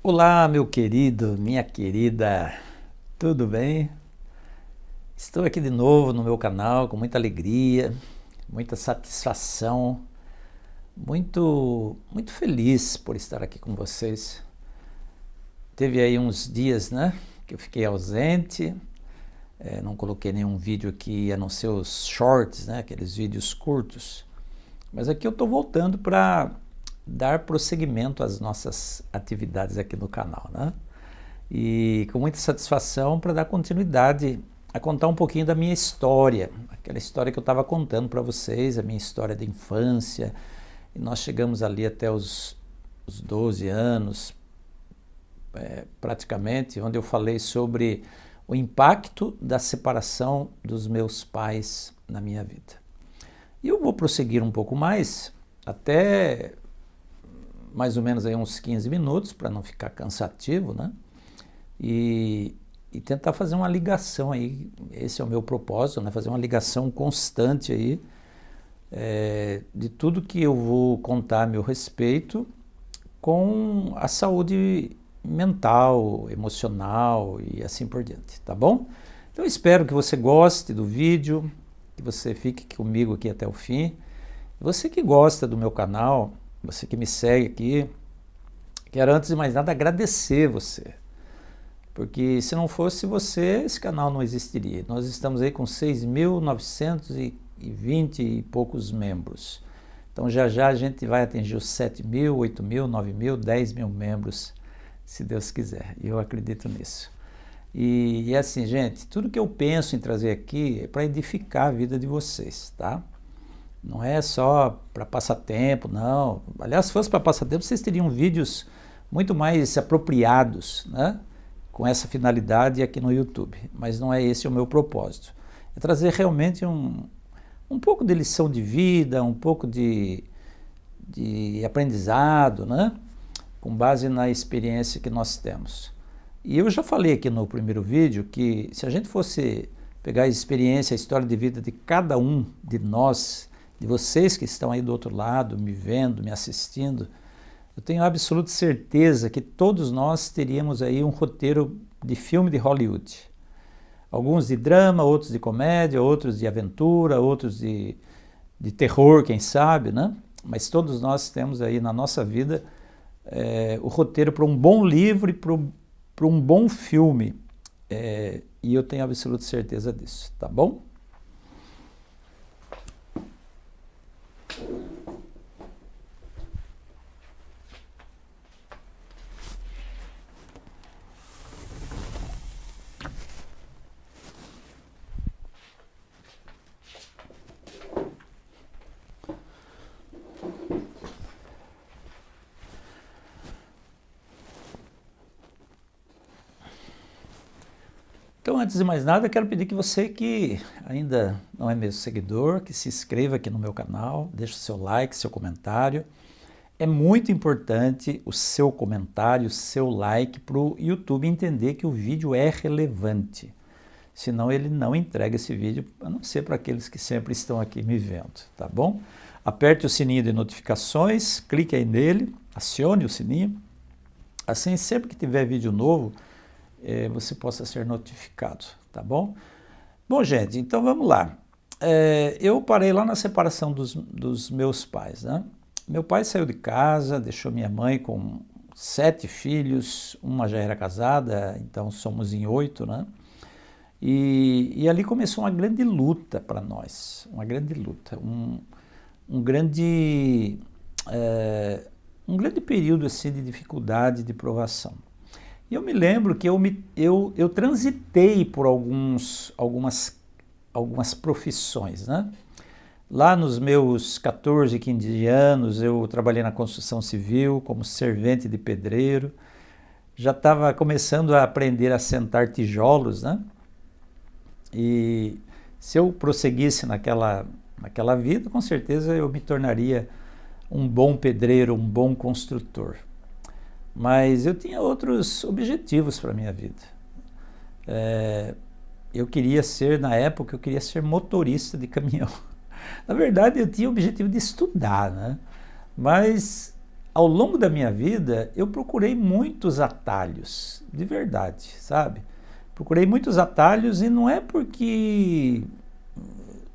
Olá, meu querido, minha querida, tudo bem? Estou aqui de novo no meu canal com muita alegria, muita satisfação, muito feliz por estar aqui com vocês. Teve aí uns dias, né, que eu fiquei ausente, não coloquei nenhum vídeo aqui a não ser os shorts, né, aqueles vídeos curtos. Mas aqui eu estou voltando para dar prosseguimento às nossas atividades aqui no canal, né? E com muita satisfação para dar continuidade a contar um pouquinho da minha história, aquela história que eu estava contando para vocês, a minha história de infância. E nós chegamos ali até os 12 anos, praticamente, onde eu falei sobre o impacto da separação dos meus pais na minha vida. E eu vou prosseguir um pouco mais, até mais ou menos aí uns 15 minutos, para não ficar cansativo, né? E tentar fazer uma ligação aí, esse é o meu propósito, né? Fazer uma ligação constante aí de tudo que eu vou contar a meu respeito com a saúde mental, emocional e assim por diante, tá bom? Então eu espero que você goste do vídeo, que você fique comigo aqui até o fim. Você que gosta do meu canal, você que me segue aqui, quero antes de mais nada agradecer você, porque se não fosse você, esse canal não existiria. Nós estamos aí com 6.920 e poucos membros. Então já já a gente vai atingir os 7.000, 8.000, 9.000, 10.000 membros, se Deus quiser. E eu acredito nisso. E assim, gente, tudo que eu penso em trazer aqui é para edificar a vida de vocês, tá? Não é só para passar tempo, não. Aliás, se fosse para passar tempo, vocês teriam vídeos muito mais apropriados, né? Com essa finalidade aqui no YouTube. Mas não é esse o meu propósito. É trazer realmente um pouco de lição de vida, um pouco de aprendizado, né? Com base na experiência que nós temos. E eu já falei aqui no primeiro vídeo que se a gente fosse pegar a experiência, a história de vida de cada um de nós, de vocês que estão aí do outro lado, me vendo, me assistindo, eu tenho absoluta certeza que todos nós teríamos aí um roteiro de filme de Hollywood. Alguns de drama, outros de comédia, outros de aventura, outros de terror, quem sabe, né? Mas todos nós temos aí na nossa vida o roteiro para um bom livro e para um bom filme. E eu tenho absoluta certeza disso, tá bom? Então, antes de mais nada, eu quero pedir que você que ainda não é meu seguidor, que se inscreva aqui no meu canal, deixe o seu like, seu comentário. É muito importante o seu comentário, o seu like para o YouTube entender que o vídeo é relevante. Senão ele não entrega esse vídeo, a não ser para aqueles que sempre estão aqui me vendo, tá bom? Aperte o sininho de notificações, clique aí nele, acione o sininho. Assim, sempre que tiver vídeo novo, você possa ser notificado, tá bom? Bom, gente, então vamos lá. Eu parei lá na separação dos meus pais, né? Meu pai saiu de casa, deixou minha mãe com 7 filhos, uma já era casada, então somos em 8, né? E ali começou uma grande luta para nós, uma grande luta, um grande período assim, de dificuldade, de provação. E eu me lembro que eu transitei por algumas profissões, né? Lá nos meus 14, 15 anos, eu trabalhei na construção civil como servente de pedreiro. Já estava começando a aprender a assentar tijolos, né? E se eu prosseguisse naquela vida, com certeza eu me tornaria um bom pedreiro, um bom construtor. Mas eu tinha outros objetivos para a minha vida. Eu queria ser, na época, eu queria ser motorista de caminhão. Na verdade, eu tinha o objetivo de estudar, né? Mas ao longo da minha vida, eu procurei muitos atalhos, de verdade, sabe? Procurei muitos atalhos e não é porque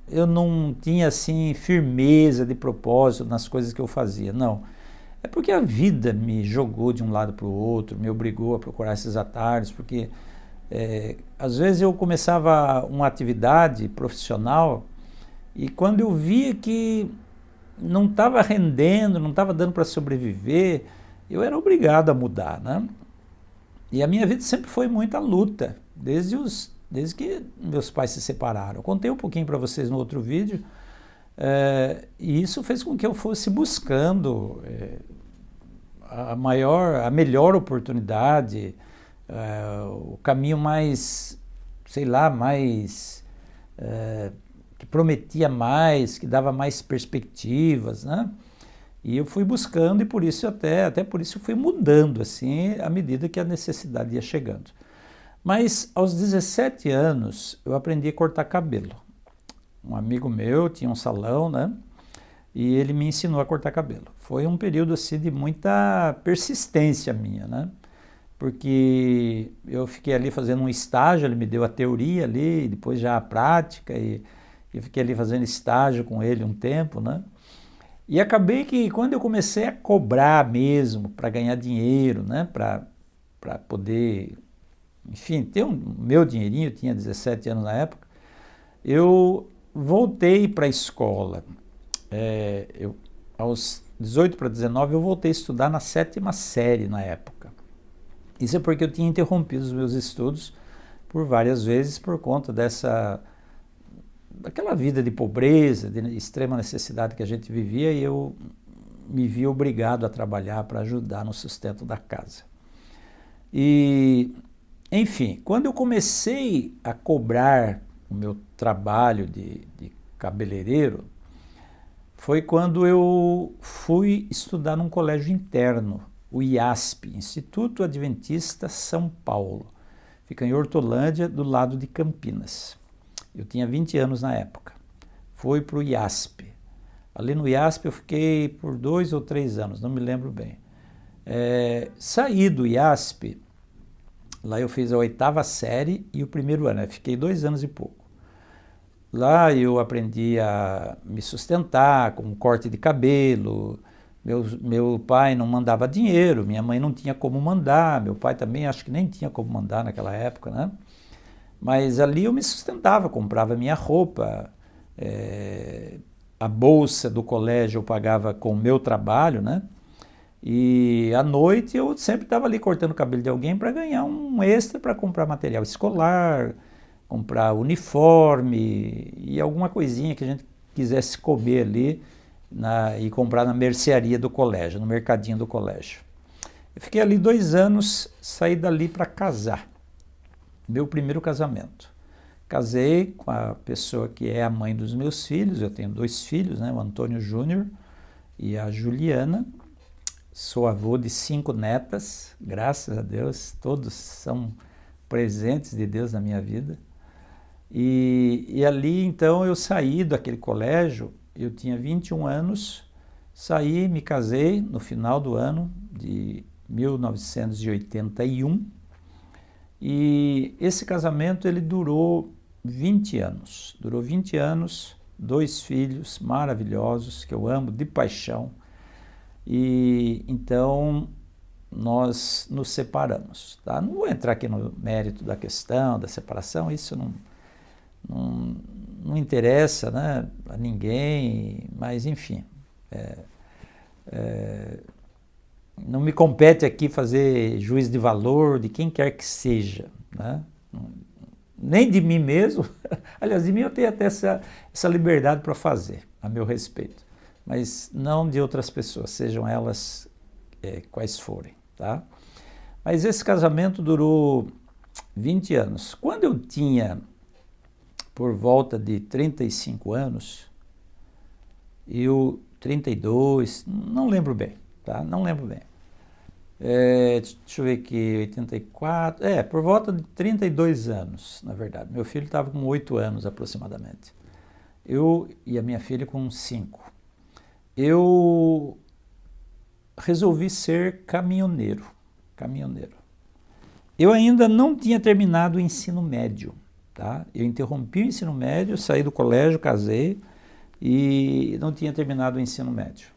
eu não tinha, assim, firmeza de propósito nas coisas que eu fazia, não. É porque a vida me jogou de um lado para o outro, me obrigou a procurar esses atalhos, porque às vezes eu começava uma atividade profissional e quando eu via que não estava rendendo, não estava dando para sobreviver, eu era obrigado a mudar, né? E a minha vida sempre foi muita luta, desde que meus pais se separaram. Eu contei um pouquinho para vocês no outro vídeo, e isso fez com que eu fosse buscando a melhor oportunidade, o caminho mais, sei lá, mais que prometia mais, que dava mais perspectivas, né? E eu fui buscando e por isso até por isso eu fui mudando assim à medida que a necessidade ia chegando. Mas aos 17 anos eu aprendi a cortar cabelo. Um amigo meu tinha um salão, né? E ele me ensinou a cortar cabelo. Foi um período assim de muita persistência minha, né? Porque eu fiquei ali fazendo um estágio, ele me deu a teoria ali, depois já a prática, e eu fiquei ali fazendo estágio com ele um tempo, né? E acabei que quando eu comecei a cobrar mesmo, para ganhar dinheiro, né? Para poder, enfim, ter meu dinheirinho, eu tinha 17 anos na época, eu voltei para a escola. Aos 18 para 19 eu voltei a estudar na 7ª série na época. Isso é porque eu tinha interrompido os meus estudos por várias vezes por conta daquela vida de pobreza, de extrema necessidade que a gente vivia, e eu me vi obrigado a trabalhar para ajudar no sustento da casa. E, enfim, quando eu comecei a cobrar o meu trabalho de cabeleireiro, foi quando eu fui estudar num colégio interno, o IASP, Instituto Adventista São Paulo. Fica em Hortolândia, do lado de Campinas. Eu tinha 20 anos na época. Fui para o IASP. Ali no IASP eu fiquei por 2 ou 3 anos, não me lembro bem. Saí do IASP, lá eu fiz a 8ª série e o 1º ano, eu fiquei 2 anos e pouco. Lá eu aprendi a me sustentar com corte de cabelo. Meu pai não mandava dinheiro, minha mãe não tinha como mandar, meu pai também acho que nem tinha como mandar naquela época, né? Mas ali eu me sustentava, comprava minha roupa, a bolsa do colégio eu pagava com o meu trabalho, né? E à noite eu sempre estava ali cortando o cabelo de alguém para ganhar um extra para comprar material escolar, comprar uniforme e alguma coisinha que a gente quisesse comer ali e comprar na mercearia do colégio, no mercadinho do colégio. Eu fiquei ali 2 anos, saí dali para casar. Meu primeiro casamento. Casei com a pessoa que é a mãe dos meus filhos, eu tenho 2 filhos, né, o Antônio Júnior e a Juliana. Sou avô de 5 netas, graças a Deus, todos são presentes de Deus na minha vida. E ali então eu saí daquele colégio, eu tinha 21 anos, saí, me casei no final do ano de 1981 e esse casamento ele durou 20 anos. Durou 20 anos, 2 filhos maravilhosos que eu amo de paixão. E então nós nos separamos, tá? Não vou entrar aqui no mérito da questão da separação, isso não interessa, né, a ninguém, mas enfim, não me compete aqui fazer juízo de valor de quem quer que seja, né? Nem de mim mesmo, aliás, de mim eu tenho até essa liberdade para fazer, a meu respeito, mas não de outras pessoas, sejam elas quais forem, tá? Mas esse casamento durou 20 anos. Quando eu tinha por volta de 35 anos, 32, não lembro bem, tá? Não lembro bem. Deixa eu ver aqui, 84, por volta de 32 anos, na verdade. Meu filho estava com 8 anos aproximadamente. Eu e a minha filha com 5. Eu resolvi ser caminhoneiro. Caminhoneiro. Eu ainda não tinha terminado o ensino médio, tá? Eu interrompi o ensino médio, saí do colégio, casei e não tinha terminado o ensino médio.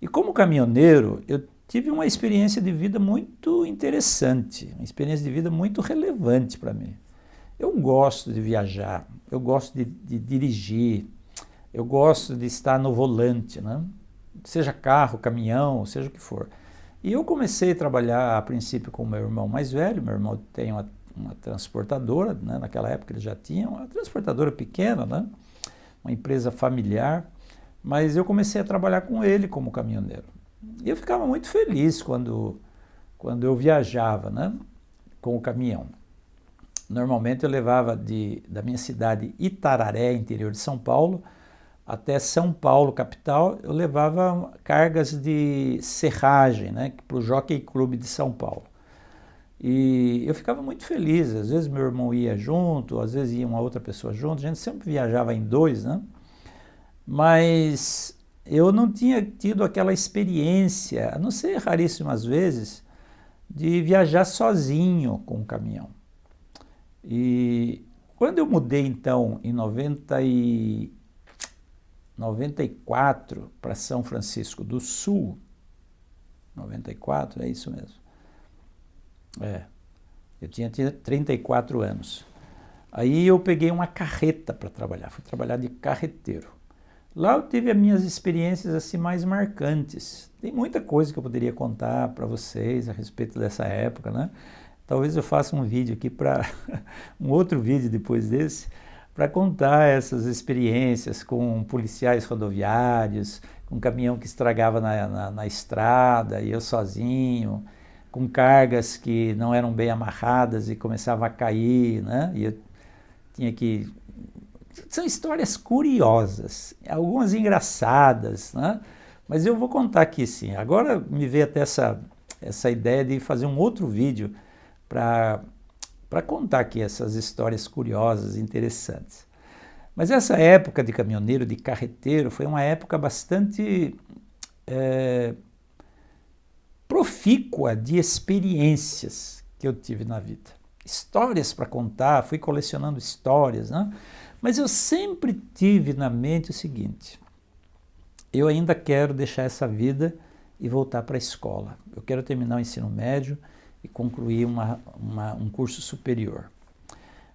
E como caminhoneiro, eu tive uma experiência de vida muito interessante, uma experiência de vida muito relevante para mim. Eu gosto de viajar, eu gosto de dirigir, eu gosto de estar no volante, né? Seja carro, caminhão, seja o que for. E eu comecei a trabalhar a princípio com o meu irmão mais velho. Meu irmão tem uma transportadora, né? Naquela época ele já tinha uma transportadora pequena, né? Uma empresa familiar, mas eu comecei a trabalhar com ele como caminhoneiro. E eu ficava muito feliz quando eu viajava, né? Com o caminhão. Normalmente eu levava da minha cidade Itararé, interior de São Paulo, até São Paulo, capital. Eu levava cargas de serragem, né, para o Jockey Club de São Paulo. E eu ficava muito feliz. Às vezes meu irmão ia junto, às vezes ia uma outra pessoa junto. A gente sempre viajava em dois, né? Mas eu não tinha tido aquela experiência, a não ser raríssimas vezes, de viajar sozinho com o caminhão. E quando eu mudei, então, em 94 para São Francisco do Sul, 94, é isso mesmo. Eu tinha 34 anos. Aí eu peguei uma carreta para trabalhar, fui trabalhar de carreteiro. Lá eu tive as minhas experiências assim mais marcantes. Tem muita coisa que eu poderia contar para vocês a respeito dessa época, né? Talvez eu faça um vídeo aqui um outro vídeo depois desse, para contar essas experiências com policiais rodoviários, com caminhão que estragava na estrada, e eu sozinho, com cargas que não eram bem amarradas e começavam a cair, né? E eu tinha que... São histórias curiosas, algumas engraçadas, né? Mas eu vou contar aqui sim. Agora me veio até essa ideia de fazer um outro vídeo para contar aqui essas histórias curiosas, interessantes. Mas essa época de caminhoneiro, de carreteiro, foi uma época bastante profícua de experiências que eu tive na vida. Histórias para contar, fui colecionando histórias, né? Mas eu sempre tive na mente o seguinte: eu ainda quero deixar essa vida e voltar para a escola. Eu quero terminar o ensino médio e concluir um curso superior.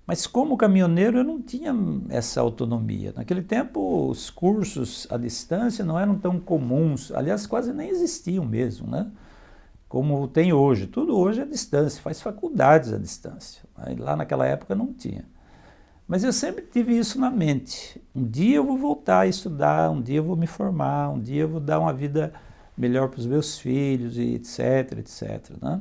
Mas como caminhoneiro eu não tinha essa autonomia. Naquele tempo os cursos à distância não eram tão comuns, aliás quase nem existiam mesmo, né? Como tem hoje. Tudo hoje é à distância, faz faculdades à distância. Aí, lá naquela época não tinha. Mas eu sempre tive isso na mente. Um dia eu vou voltar a estudar, um dia eu vou me formar, um dia eu vou dar uma vida melhor para os meus filhos, e etc, etc, né?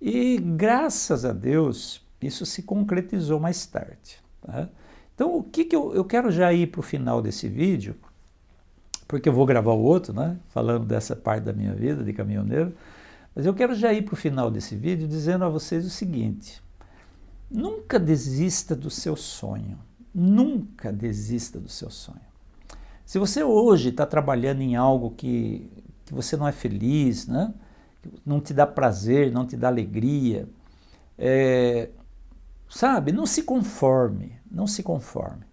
E graças a Deus, isso se concretizou mais tarde, tá? Então, o que eu quero já ir para o final desse vídeo, porque eu vou gravar o outro, né? Falando dessa parte da minha vida de caminhoneiro, mas eu quero já ir para o final desse vídeo dizendo a vocês o seguinte: nunca desista do seu sonho, nunca desista do seu sonho. Se você hoje está trabalhando em algo que você não é feliz, né? Não te dá prazer, não te dá alegria, sabe, não se conforme, não se conforme.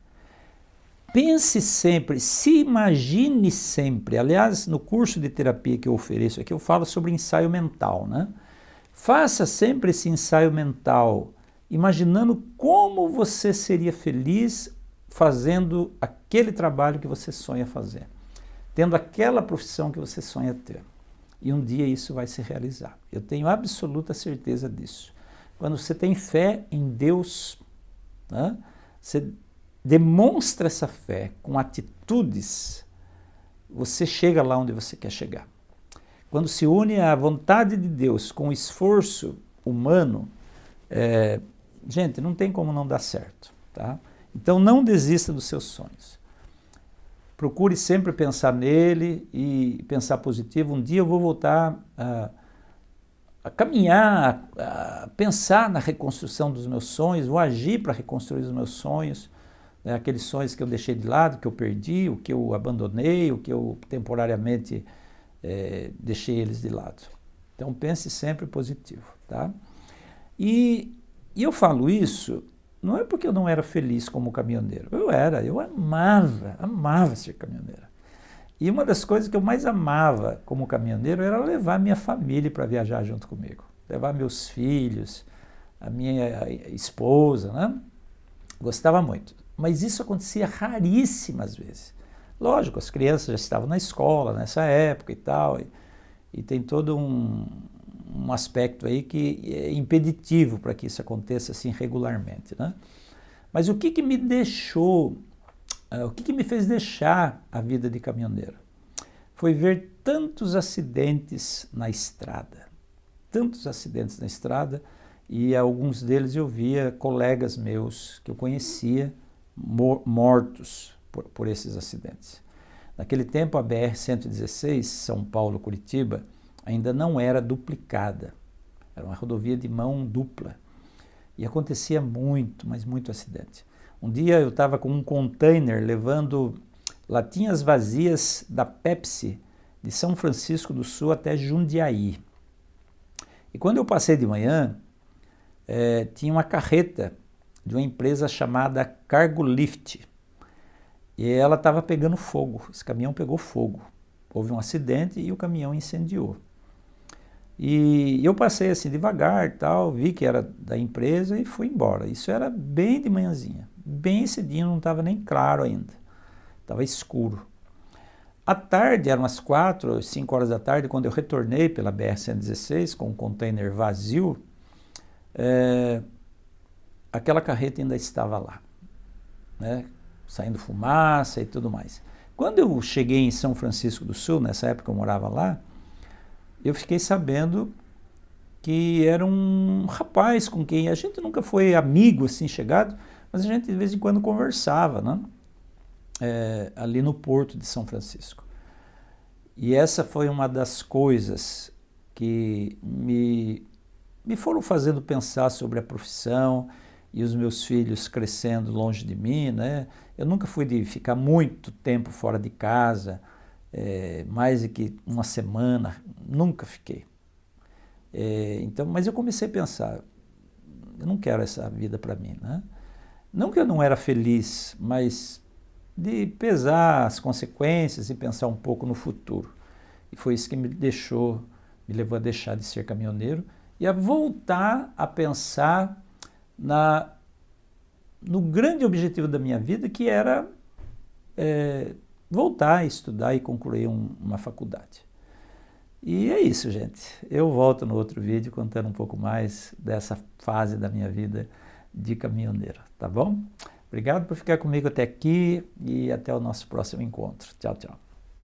Pense sempre, se imagine sempre. Aliás, no curso de terapia que eu ofereço aqui, eu falo sobre ensaio mental, né? Faça sempre esse ensaio mental, imaginando como você seria feliz fazendo aquele trabalho que você sonha fazer, tendo aquela profissão que você sonha ter. E um dia isso vai se realizar. Eu tenho absoluta certeza disso. Quando você tem fé em Deus, né, você demonstra essa fé com atitudes, você chega lá onde você quer chegar. Quando se une a vontade de Deus com o esforço humano, gente, não tem como não dar certo, tá? Então não desista dos seus sonhos. Procure sempre pensar nele e pensar positivo. Um dia eu vou voltar a caminhar, a pensar na reconstrução dos meus sonhos, vou agir para reconstruir os meus sonhos, né? Aqueles sonhos que eu deixei de lado, que eu perdi, o que eu abandonei, o que eu temporariamente deixei eles de lado. Então pense sempre positivo, tá? E eu falo isso não é porque eu não era feliz como caminhoneiro. Eu amava ser caminhoneiro. E uma das coisas que eu mais amava como caminhoneiro era levar minha família para viajar junto comigo. Levar meus filhos, a minha esposa, né? Gostava muito. Mas isso acontecia raríssimas vezes. Lógico, as crianças já estavam na escola nessa época e tal, e tem todo um aspecto aí que é impeditivo para que isso aconteça assim regularmente, né? Mas o que que me deixou, o que que me fez deixar a vida de caminhoneiro? Foi ver tantos acidentes na estrada, e alguns deles eu via colegas meus que eu conhecia mortos por esses acidentes. Naquele tempo a BR-116, São Paulo-Curitiba, ainda não era duplicada, era uma rodovia de mão dupla. E acontecia muito, mas muito acidente. Um dia eu estava com um container levando latinhas vazias da Pepsi de São Francisco do Sul até Jundiaí. E quando eu passei de manhã, tinha uma carreta de uma empresa chamada Cargolift. E ela estava pegando fogo, esse caminhão pegou fogo. Houve um acidente e o caminhão incendiou. E eu passei assim devagar, tal, vi que era da empresa e fui embora. Isso era bem de manhãzinha, bem cedinho, não estava nem claro ainda, estava escuro. À tarde, eram umas 4, 5 horas da tarde, quando eu retornei pela BR-116 com um container vazio, aquela carreta ainda estava lá, né, saindo fumaça e tudo mais. Quando eu cheguei em São Francisco do Sul, nessa época eu morava lá, eu fiquei sabendo que era um rapaz com quem a gente nunca foi amigo, assim, chegado, mas a gente de vez em quando conversava, né? Ali no Porto de São Francisco. E essa foi uma das coisas que me foram fazendo pensar sobre a profissão e os meus filhos crescendo longe de mim, né? Eu nunca fui de ficar muito tempo fora de casa, mais do que uma semana, nunca fiquei. Então, mas eu comecei a pensar, eu não quero essa vida para mim, né? Não que eu não era feliz, mas de pesar as consequências e pensar um pouco no futuro. E foi isso que me levou a deixar de ser caminhoneiro e a voltar a pensar no grande objetivo da minha vida, que era voltar a estudar e concluir uma faculdade. E é isso, gente. Eu volto no outro vídeo contando um pouco mais dessa fase da minha vida de caminhoneiro, tá bom? Obrigado por ficar comigo até aqui e até o nosso próximo encontro. Tchau, tchau.